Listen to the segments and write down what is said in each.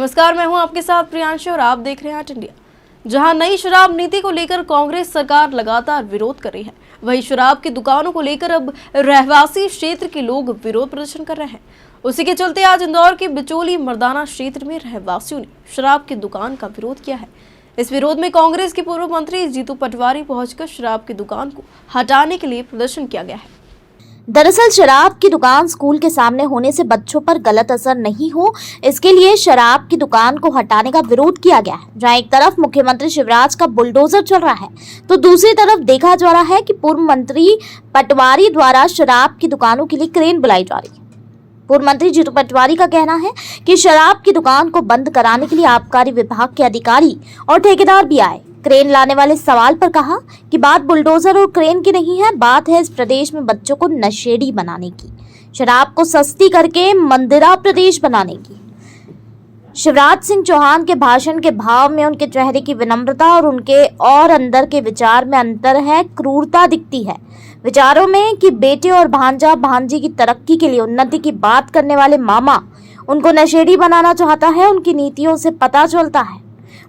नमस्कार, मैं हूं आपके साथ प्रियांशु और आप देख रहे हैं आट इंडिया। जहां नई शराब नीति को लेकर कांग्रेस सरकार लगातार विरोध कर रही है, वहीं शराब की दुकानों को लेकर अब रहवासी क्षेत्र के लोग विरोध प्रदर्शन कर रहे हैं। उसी के चलते आज इंदौर के बिचौली मर्दाना क्षेत्र में रहवासियों ने शराब की दुकान का विरोध किया है। इस विरोध में कांग्रेस के पूर्व मंत्री जीतू पटवारी पहुंचकर शराब की दुकान को हटाने के लिए प्रदर्शन किया गया है। दरअसल शराब की दुकान स्कूल के सामने होने से बच्चों पर गलत असर नहीं हो, इसके लिए शराब की दुकान को हटाने का विरोध किया गया है। जहां एक तरफ मुख्यमंत्री शिवराज का बुलडोजर चल रहा है, तो दूसरी तरफ देखा जा रहा है कि पूर्व मंत्री पटवारी द्वारा शराब की दुकानों के लिए क्रेन बुलाई जा रही है। पूर्व मंत्री जीतू पटवारी का कहना है कि शराब की दुकान को बंद कराने के लिए आबकारी विभाग के अधिकारी और ठेकेदार भी आए। क्रेन लाने वाले सवाल पर कहा कि बात बुलडोजर और क्रेन की नहीं है, बात है इस प्रदेश में बच्चों को नशेड़ी बनाने की, शराब को सस्ती करके मंदिरा प्रदेश बनाने की। शिवराज सिंह चौहान के भाषण के भाव में उनके चेहरे की विनम्रता और उनके और अंदर के विचार में अंतर है, क्रूरता दिखती है विचारों में कि बेटे और भांजा भांजी की तरक्की के लिए उन्नति की बात करने वाले मामा उनको नशेड़ी बनाना चाहता है। उनकी नीतियों से पता चलता है।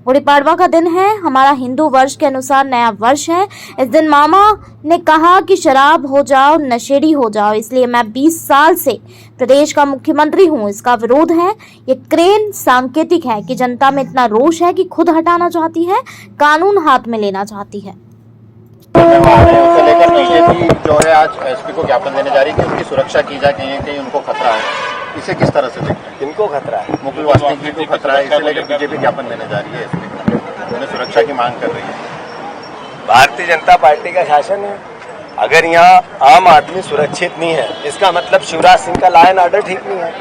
गुड़ी पड़वा का दिन है, हमारा हिंदू वर्ष के अनुसार नया वर्ष है। इस दिन मामा ने कहा कि शराब हो जाओ, नशेड़ी हो जाओ, इसलिए मैं 20 साल से प्रदेश का मुख्यमंत्री हूं। इसका विरोध है। ये क्रेन सांकेतिक है कि जनता में इतना रोष है कि खुद हटाना चाहती है, कानून हाथ में लेना चाहती है। उसे लेकर बीजेपी जो है आज एसपी को ज्ञापन देने जा रही है कि उनकी सुरक्षा की जाए, कहीं कहीं उनको खतरा है। इसे किस तरह से देखते हैं? किनको खतरा है? मुकुल वासनिक को खतरा है, इसे लेकर बीजेपी ज्ञापन देने जा रही है एसपी को, उन्हें सुरक्षा की मांग कर रही है। भारतीय जनता पार्टी का शासन है। अगर यहाँ आम आदमी सुरक्षित नहीं है, इसका मतलब शिवराज सिंह का लॉ एंड ऑर्डर ठीक नहीं है।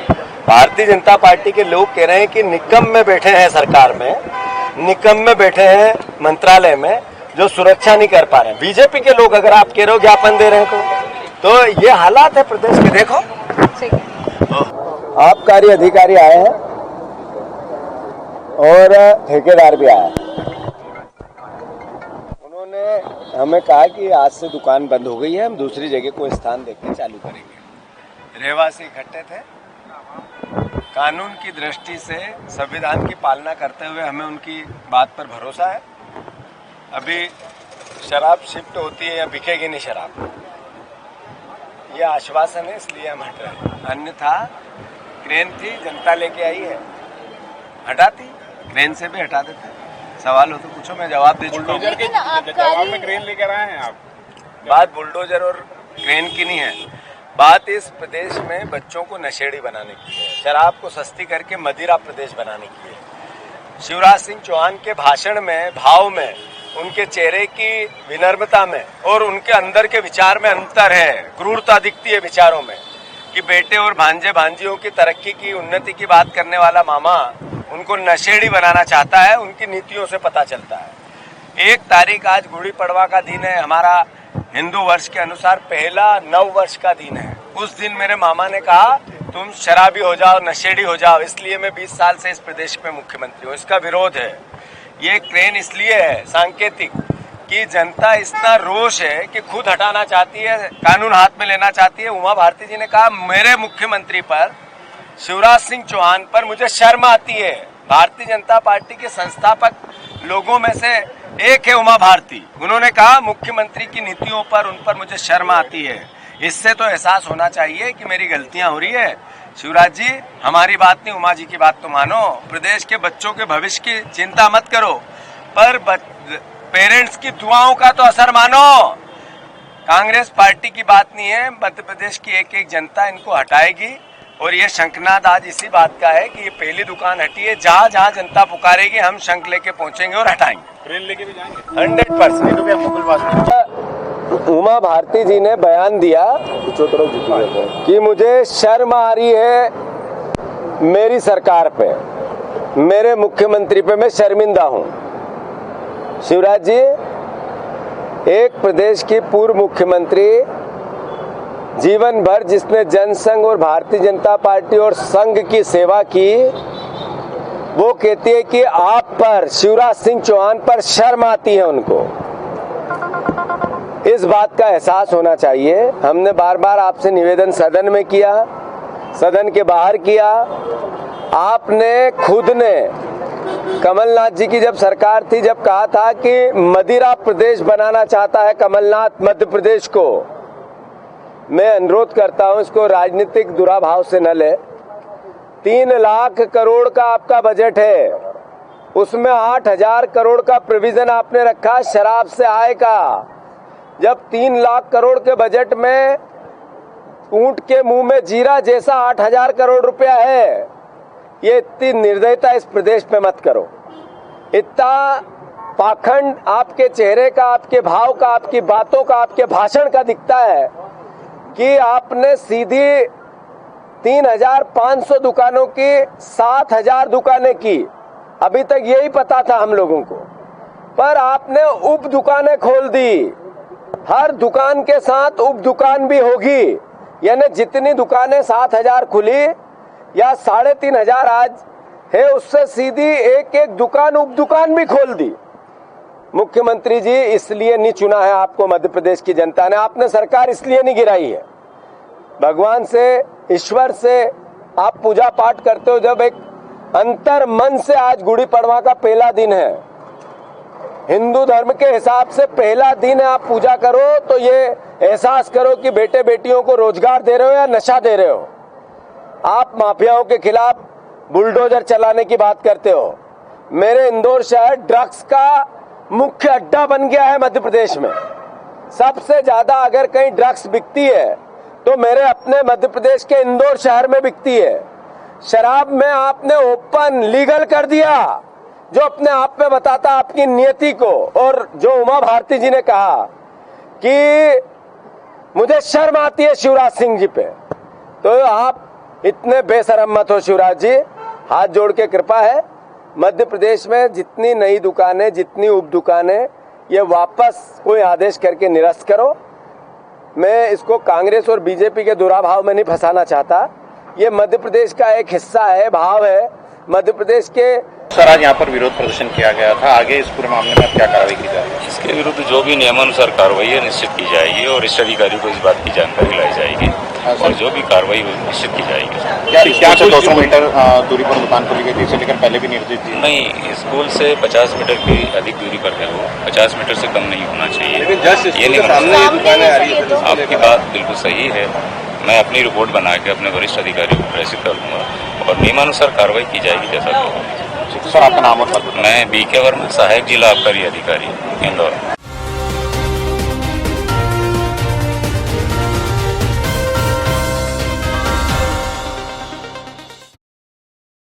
भारतीय जनता पार्टी के लोग कह रहे हैं कि निकम में बैठे हैं सरकार में, निकम में बैठे हैं मंत्रालय में, जो सुरक्षा नहीं कर पा रहे हैं। बीजेपी के लोग अगर आप कह रहे हो ज्ञापन दे रहे हैं तो ये हालात है प्रदेश के। देखो आबकारी अधिकारी आए हैं और ठेकेदार भी आया है। उन्होंने हमें कहा कि आज से दुकान बंद हो गई है, हम दूसरी जगह को स्थान देखकर चालू करेंगे। रहवासी इकट्ठे थे। कानून की दृष्टि से संविधान की पालना करते हुए हमें उनकी बात पर भरोसा है। अभी शराब शिफ्ट होती है या बिकेगी नहीं शराब, यह आश्वासन है, इसलिए हम हट रहे हैं। अन्यथा क्रेन थी, जनता लेके आई है, हटाती, क्रेन से भी हटा देते। सवाल हो तो पूछो, मैं जवाब दे चुका हूँ। जवाब में क्रेन लेकर आए हैं आप। बात बुलडोजर और क्रेन की नहीं है, बात इस प्रदेश में बच्चों को नशेड़ी बनाने की है, शराब को सस्ती करके मदिरा प्रदेश बनाने की है। शिवराज सिंह चौहान के भाषण में, भाव में, उनके चेहरे की विनम्रता में और उनके अंदर के विचार में अंतर है, क्रूरता दिखती है विचारों में कि बेटे और भांजे भांजियों की तरक्की की, उन्नति की बात करने वाला मामा उनको नशेड़ी बनाना चाहता है। उनकी नीतियों से पता चलता है। 1 तारीख आज गुड़ी पड़वा का दिन है, हमारा हिंदू वर्ष के अनुसार पहला नव वर्ष का दिन है। उस दिन मेरे मामा ने कहा तुम शराबी हो जाओ, नशेड़ी हो जाओ, इसलिए मैं 20 साल से इस प्रदेश में मुख्यमंत्री हूँ। इसका विरोध है। ये क्रेन इसलिए है सांकेतिक कि जनता इतना रोष है कि खुद हटाना चाहती है, कानून हाथ में लेना चाहती है। उमा भारती जी ने कहा मेरे मुख्यमंत्री पर, शिवराज सिंह चौहान पर मुझे शर्म आती है। भारतीय जनता पार्टी के संस्थापक लोगों में से एक है उमा भारती। उन्होंने कहा मुख्यमंत्री की नीतियों पर, उन पर मुझे शर्म आती है। इससे तो एहसास होना चाहिए कि मेरी गलतियां हो रही है। शिवराज जी, हमारी बात नहीं, उमा जी की बात तो मानो। प्रदेश के बच्चों के भविष्य की चिंता मत करो, पर पेरेंट्स की दुआओं का तो असर मानो। कांग्रेस पार्टी की बात नहीं है, मध्य प्रदेश की एक एक जनता इनको हटाएगी। और ये शंखनाद आज इसी बात का है कि ये पहली दुकान हटी है। जहाँ जहाँ जनता पुकारेगी हम शंख लेके पहुंचेंगे और हटाएंगे, ट्रेन लेके भी जाएंगे 100%। तो क्या मुकुल वासनिक उमा भारती जी ने बयान दिया कि मुझे शर्म आ रही है मेरी सरकार पे, मेरे मुख्यमंत्री पे मैं शर्मिंदा हूं। शिवराज जी, एक प्रदेश की पूर्व मुख्यमंत्री, जीवन भर जिसने जनसंघ और भारतीय जनता पार्टी और संघ की सेवा की, वो कहती है कि आप पर, शिवराज सिंह चौहान पर शर्म आती है उनको। इस बात का एहसास होना चाहिए। हमने बार बार आपसे निवेदन सदन में किया, सदन के बाहर किया, आपने खुद ने कमलनाथ जी की जब सरकार थी, जब कहा था कि मदिरा प्रदेश बनाना चाहता है कमलनाथ मध्य प्रदेश को, मैं अनुरोध करता हूं इसको राजनीतिक दुराभाव से न ले। 3 लाख करोड़ का आपका बजट है, उसमें 8,000 करोड़ का प्रोविजन आपने रखा शराब से आय का। जब 3 लाख करोड़ के बजट में ऊंट के मुंह में जीरा जैसा 8,000 करोड़ रुपया है, ये इतनी निर्दयता इस प्रदेश में मत करो। इतना पाखंड आपके चेहरे का, आपके भाव का, आपकी बातों का, आपके भाषण का दिखता है कि आपने सीधी 3,500 दुकानों की 7,000 दुकानें की। अभी तक यही पता था हम लोगों को, पर आपने उप दुकानें खोल दी। हर दुकान के साथ उप दुकान भी होगी, यानी जितनी दुकानें 7,000 खुली या 3,500 आज है, उससे सीधी एक एक दुकान उप दुकान भी खोल दी। मुख्यमंत्री जी, इसलिए नहीं चुना है आपको मध्य प्रदेश की जनता ने, आपने सरकार इसलिए नहीं गिराई है। भगवान से, ईश्वर से आप पूजा पाठ करते हो, जब एक अंतर मन से आज गुड़ी पड़वा का पहला दिन है, हिंदू धर्म के हिसाब से पहला दिन है, आप पूजा करो तो ये एहसास करो कि बेटे बेटियों को रोजगार दे रहे हो या नशा दे रहे हो। आप माफियाओं के खिलाफ बुलडोजर चलाने की बात करते हो। मेरे इंदौर शहर ड्रग्स का मुख्य अड्डा बन गया है मध्य प्रदेश में। सबसे ज्यादा अगर कहीं ड्रग्स बिकती है तो मेरे अपने मध्य प्रदेश के इंदौर शहर में बिकती है। शराब में आपने ओपन लीगल कर दिया, जो अपने आप में बताता आपकी नियति को। और जो उमा भारती जी ने कहा कि मुझे शर्म आती है शिवराज सिंह जी पे, तो आप इतने बेशरम मत हो शिवराज जी। हाथ जोड़ के कृपा है, मध्य प्रदेश में जितनी नई दुकानें, जितनी उप दुकानें, ये वापस कोई आदेश करके निरस्त करो। मैं इसको कांग्रेस और बीजेपी के दुराभाव में नहीं फंसाना चाहता। ये मध्य प्रदेश का एक हिस्सा है, भाव है मध्य प्रदेश के। सर, आज यहाँ पर विरोध प्रदर्शन किया गया था, आगे इस पूरे मामले में क्या कार्रवाई की जाएगी? इसके विरुद्ध जो भी नियमानुसार कार्रवाई है निश्चित की जाएगी और इस अधिकारी को इस बात की जानकारी लाई जाएगी और जो भी कार्रवाई हुई निश्चित की जाएगी। क्या 200 मीटर दूरी पर दुकान खोली गई थी, इसे लेकर पहले भी निर्देश दिए? नहीं, स्कूल से 50 मीटर की अधिक दूरी पर है वो, 50 मीटर से कम नहीं होना चाहिए। ये नहीं होना। आपकी बात बिल्कुल सही है, मैं अपनी रिपोर्ट बना के अपने वरिष्ठ अधिकारी को प्रेषित कर दूंगा और नियमानुसार कार्रवाई की जाएगी जैसा कि। सर, आपका नाम और पद? मैं BK वर्मा, सहायक जिला आबकारी अधिकारी, इंदौर।